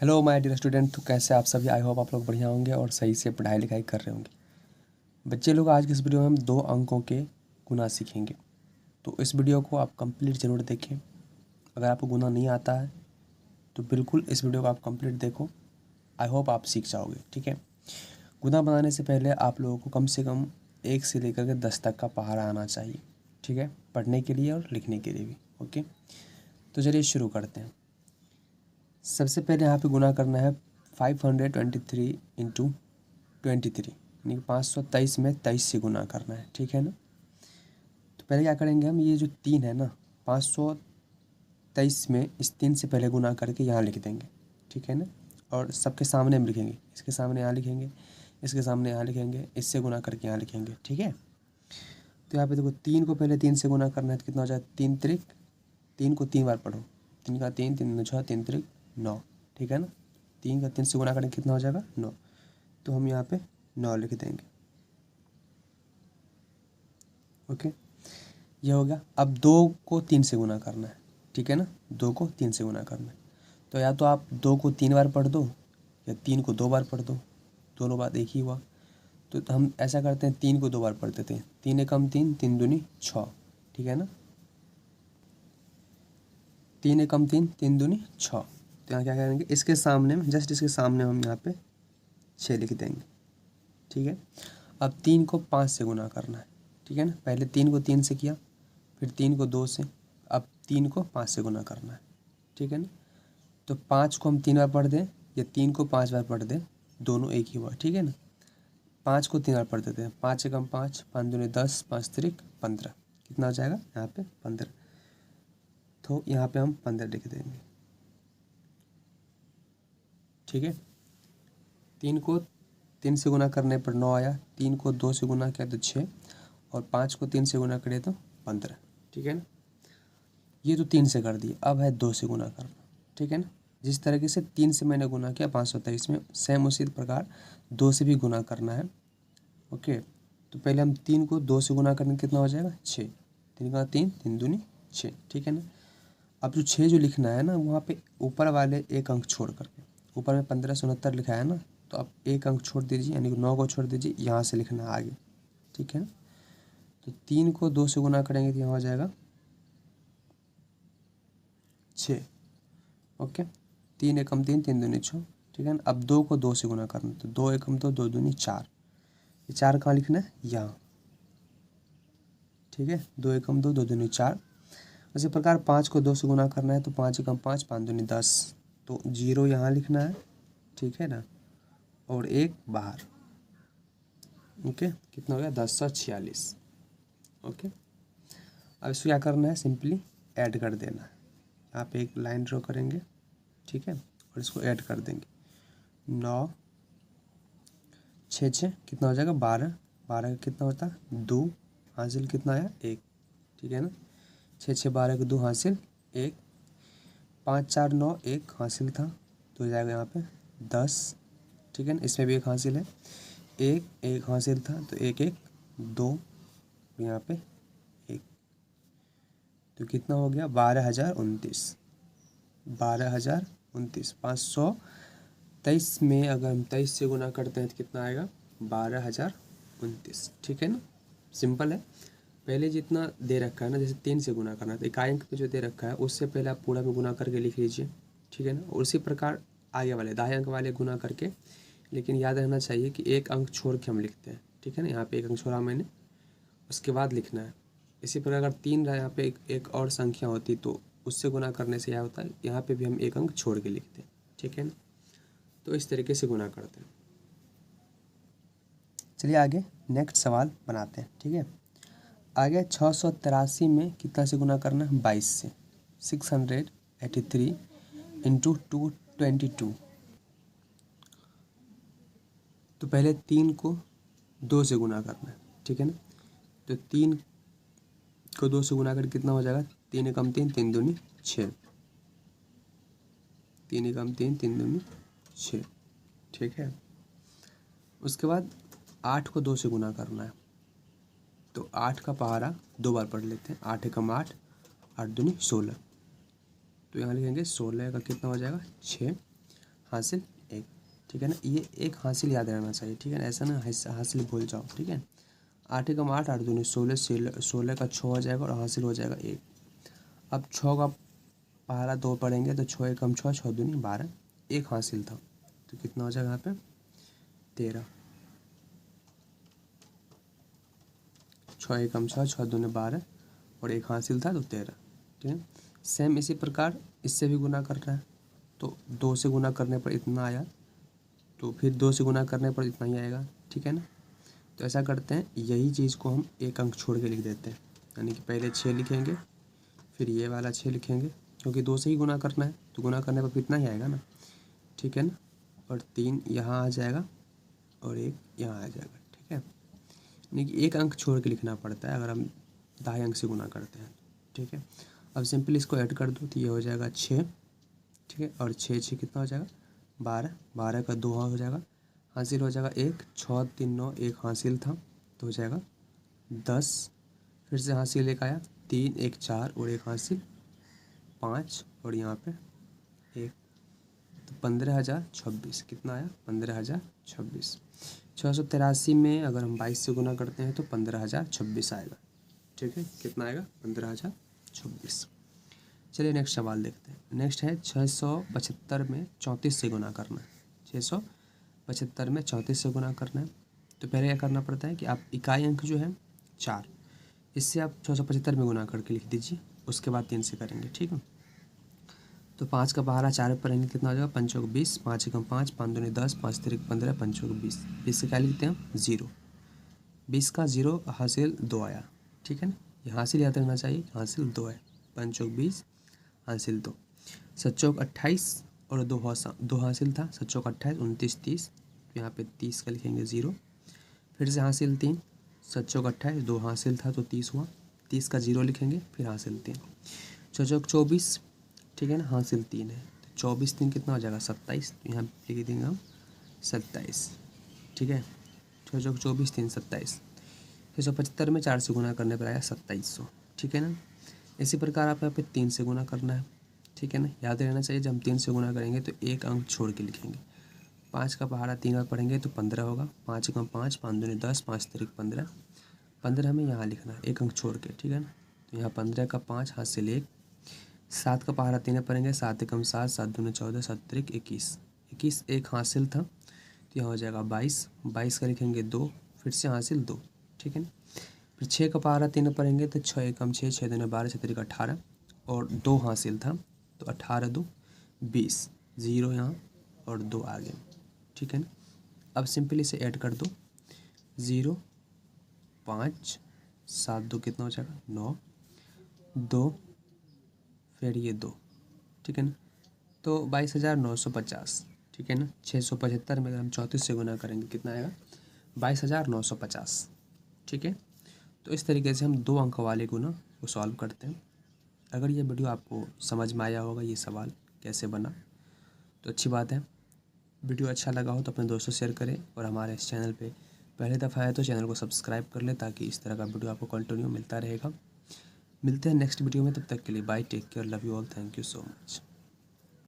Hello my dear student. तो कैसे आप सभी? आई होप आप लोग बढ़िया होंगे और सही से पढ़ाई लिखाई कर रहे होंगे। बच्चे लोग, आज की इस वीडियो में हम 2 अंकों के गुना सीखेंगे। तो इस वीडियो को आप कंप्लीट ज़रूर देखें। अगर आपको गुना नहीं आता है तो बिल्कुल इस वीडियो को आप कंप्लीट देखो। आई होप आप सीख जाओगे। ठीक है। गुना बनाने से पहले आप लोगों को कम से कम 1 से लेकर के 10 तक का पहाड़ा आना चाहिए। ठीक है, पढ़ने के लिए और लिखने के लिए भी। ओके, तो चलिए शुरू करते हैं। सबसे पहले यहाँ पे गुना करना है 523 इंटू 23, यानी कि 523 में 23 से गुना करना है। ठीक है ना। तो पहले क्या करेंगे हम, ये जो 3 है ना, 523 में इस 3 से पहले गुना करके यहाँ लिख देंगे। ठीक है ना। और सबके सामने हम लिखेंगे, इसके सामने यहाँ लिखेंगे, इसके सामने यहाँ लिखेंगे, इससे गुना करके यहाँ लिखेंगे। ठीक है। तो यहाँ पे देखो, 3 को पहले 3 से गुना करना है तो कितना हो जाए, 3 त्रिक, 3 को 3 बार पढ़ो, 3 का 3, 3 6, 3 त्रिक 9। ठीक है ना। 3 का 3 से गुना करेंगे कितना हो जाएगा, 9। तो हम यहाँ पे 9 लिख देंगे। ओके, ये हो गया। अब 2 को 3 से गुना करना है। ठीक है ना, 2 को 3 से गुना करना है। तो या तो आप 2 को 3 बार पढ़ दो या 3 को 2 बार पढ़ दो, दोनों बात एक ही हुआ। तो हम ऐसा करते हैं, 3 को 2 बार पढ़ देते हैं। 3 एकम 3, 3 दूनी 6। ठीक है ना। 3 एकम 3, 3 दूनी 6। तो यहाँ क्या करेंगे, इसके सामने में, जस्ट इसके सामने हम यहाँ पे 6 लिख देंगे। ठीक है। अब 3 को 5 से गुना करना है। ठीक है ना। पहले 3 को 3 से किया, फिर 3 को 2 से, अब 3 को 5 से गुना करना है। ठीक है ना। तो 5 को हम 3 बार पढ़ दें या 3 को 5 बार पढ़ दें, दोनों एक ही हुआ। ठीक है ना। 5 को 3 बार पढ़ देते हैं। 5 एकम 5, 5 दूनी 10, 5 त्रिक 15। कितना हो जाएगा यहाँ पे, 15। तो यहाँ पे हम 15 लिख देंगे। ठीक है। 3 को 3 से गुना करने पर 9 आया, 3 को 2 से गुना किया तो 6, और 5 को 3 से गुना करें तो 15। ठीक है ना। ये तो 3 से कर दिए, अब है 2 से गुना करना। ठीक है ना। जिस तरीके से 3 से मैंने गुना किया 523 में, सेम उसी प्रकार 2 से भी गुना करना है। ओके, तो पहले हम 3 को 2 से गुना करने कितना हो जाएगा, 6। 3 का 3, 3 दूनी 6। ठीक है ना। अब जो 6 जो लिखना है ना, वहाँ पे ऊपर वाले एक अंक छोड़ करके, ऊपर में 1569 लिखा है ना, तो आप एक अंक छोड़ दीजिए, यानी कि 9 को छोड़ दीजिए, यहाँ से लिखना है आगे। ठीक है ना। तो 3 को 2 से गुना करेंगे तो यहाँ हो जाएगा 6। ओके, 3 एकम 3, 3 दूनी 6। ठीक है ना। अब 2 को 2 से गुना करना, तो 2 एकम 2, 2 दूनी 4। ये 4 कहाँ लिखना है, यहाँ। ठीक है, 2 एकम 2, 2 दूनी 4। इसी प्रकार 5 को 2 से गुना करना है तो 5 एकम 5, 5 दूनी 10। तो 0 यहाँ लिखना है। ठीक है ना, और 1 बाहर। ओके, कितना हो गया, 1046। ओके, अब इसको क्या करना है, सिंपली ऐड कर देना है। यहाँ पे एक लाइन ड्रॉ करेंगे। ठीक है, और इसको ऐड कर देंगे। 9 6 6 कितना हो जाएगा, 12। 12 का कितना होता है, 2। हासिल कितना आया, 1। ठीक है ना। 6 6 12 का 2 हासिल 1। 5 4 9 1 हासिल था, तो हो जाएगा यहाँ पे 10। ठीक है ना। इसमें भी एक हासिल है, 1 1 हासिल था, तो 1 1 2, यहाँ पे 1। तो कितना हो गया, 12,029। 12,029। 523 में अगर हम 23 से गुना करते हैं तो कितना आएगा, 12,029। ठीक है ना। सिंपल है। पहले जितना दे रखा है ना, जैसे 3 से गुना करना, तो इकाई अंक पे जो दे रखा है उससे पहले आप पूरा में गुना करके लिख लीजिए। ठीक है ना। और उसी प्रकार आगे वाले दाएं अंक वाले गुना करके, लेकिन याद रहना चाहिए कि एक अंक छोड़ के हम लिखते हैं। ठीक है ना। यहाँ पे एक अंक छोड़ा मैंने, उसके बाद लिखना है। इसी प्रकार अगर 3 यहाँ पे एक और संख्या होती तो उससे गुना करने से क्या होता है, यहाँ पे भी हम एक अंक छोड़ के लिखते हैं। ठीक है ना। तो इस तरीके से गुना करते हैं। चलिए आगे नेक्स्ट सवाल बनाते हैं। ठीक है। आगे 683 में कितना से गुना करना है, 22 से। 683 इंटू 222। तो पहले 3 को 2 से गुना करना है। ठीक है ना। तो 3 को 2 से गुना कर कितना हो जाएगा, 3 एकम 3, 3 दूनी 6। 3 एकम 3, 3 दूनी 6। ठीक है। उसके बाद 8 को 2 से गुना करना है, तो 8 का पहाड़ा 2 बार पढ़ लेते हैं। 8 एकम 8, 8 दूनी 16। तो यहाँ लिखेंगे 16 का कितना हो जाएगा, 6। हासिल एक, ठीक है ना। ये एक हासिल याद रहना चाहिए, ठीक है ना, ऐसा ना हासिल भूल जाओ, ठीक है। 8 एकम 8, 8 दूनी 16, 16 का 6 हो जाएगा और हासिल हो जाएगा 1। अब 6 का पहला 2 पढ़ेंगे तो 6 एकम 6, 6 दूनी 12, एक हासिल था तो कितना हो जाएगा यहाँ पे 13। 6 एकम 6, 6 दूनी 12 और एक हासिल था तो 13, ठीक है। सेम इसी प्रकार इससे भी गुना करना है तो 2 से गुना करने पर इतना आया, तो फिर 2 से गुना करने पर इतना ही आएगा, ठीक है ना। तो ऐसा करते हैं, यही चीज़ को हम एक अंक छोड़ के लिख देते हैं, यानी कि पहले 6 लिखेंगे, फिर ये वाला 6 लिखेंगे, क्योंकि 2 से ही गुना करना है तो गुना करने पर कितना ही आएगा ना, ठीक है ना। और 3 यहाँ आ जाएगा और 1 यहाँ आ जाएगा, ठीक है। यानी कि एक अंक छोड़ के लिखना पड़ता है अगर हम दाएं अंक से गुना करते हैं, ठीक है। अब सिंपल इसको ऐड कर दो तो ये हो जाएगा 6, ठीक है। और 6 6 कितना हो जाएगा 12, 12 का 2 हो जाएगा, हासिल हो जाएगा 1, 6 3 9, एक हासिल था तो हो जाएगा 10, फिर से हासिल एक आया 3, 1 4 और एक हासिल 5 और यहाँ पे 1, तो 15,026 कितना आया 15,026। 683 में अगर हम 22 से गुना करते हैं तो 15,026 आएगा, ठीक है। कितना आएगा 15,026। चलिए नेक्स्ट सवाल देखते हैं। नेक्स्ट है 675 में 34 से गुना करना है। 675 में 34 से गुना करना है तो पहले क्या करना पड़ता है कि आप इकाई अंक जो है 4, इससे आप 675 में गुना करके लिख दीजिए, उसके बाद 3 से करेंगे, ठीक है। तो 5 का पहाड़ा 4 पर रहेंगे कितना हो जाएगा 5 चौक 20, 5 एकम 5, 5 दूनी 10, 5 तिरिक 15, 5 चौक 20, 20 से क्या लिखते हैं 0, 20 का 0 हासिल 2 आया, ठीक है ना। ये हासिल याद रखना चाहिए, हासिल 2 है, 5 चौक 20 हासिल 2, 7 चौक 28 और 2 हासिल था, 7 चौक 28 29 30, तो यहाँ पे 30 का लिखेंगे 0, फिर से हासिल 3, 7 चौक 28 2 हासिल था तो 30 हुआ, 30 का 0 लिखेंगे फिर हासिल 3, 6 चौक 24, ठीक है ना, हासिल 3 है तो 24 3 कितना हो जाएगा 27, तो यहाँ लिख देंगे हम 27, ठीक है। 6 चौक 24 3 27, 675 में 4 से गुना करने पर आया 2700, ठीक है ना। इसी प्रकार आप यहाँ पे 3 से गुना करना है, ठीक है ना। याद रहना चाहिए जब हम 3 से गुना करेंगे तो एक अंक छोड़ के लिखेंगे। 5 का पहाड़ा 3 बार पढ़ेंगे तो 15 होगा, 5 एकम 5, 5 दूनी 10, 5 तिरिक 15, 15 हमें यहाँ लिखना है एक अंक छोड़ के, ठीक है ना। तो यहाँ 15 का 5 हासिल 1, 7 का पहाड़ा 3 पढ़ेंगे, 7 एकम 7, 7 दूनी 14, 7 तिरिक 21, 21 एक हासिल था तो यहाँ हो जाएगा 22, 22 का लिखेंगे 2, फिर से हासिल 2, ठीक है ना। फिर 6 का पहाड़ा 3 पढ़ेंगे तो 6 एकम 6, 6 दूनी 12, 6 तिरिक 18 और 2 हासिल था तो 18 2 20, 0 यहाँ और 2 आगे, ठीक है ना। अब सिंपली इसे ऐड कर दो, 0 5 7 2 कितना हो जाएगा 9, 2 फिर ये 2, ठीक है ना। तो 22,950, ठीक है ना। 675 में अगर हम 34 से गुना करेंगे कितना आएगा 22,950, ठीक है। तो इस तरीके से हम 2 अंक वाले गुना को सॉल्व करते हैं। अगर ये वीडियो आपको समझ में आया होगा ये सवाल कैसे बना तो अच्छी बात है। वीडियो अच्छा लगा हो तो अपने दोस्तों से शेयर करें और हमारे इस चैनल पे पहली दफ़ा है तो चैनल को सब्सक्राइब कर लें ताकि इस तरह का वीडियो आपको कंटिन्यू मिलता रहेगा। मिलते हैं नेक्स्ट वीडियो में, तब तक के लिए bye, take care, love you all, thank you so much.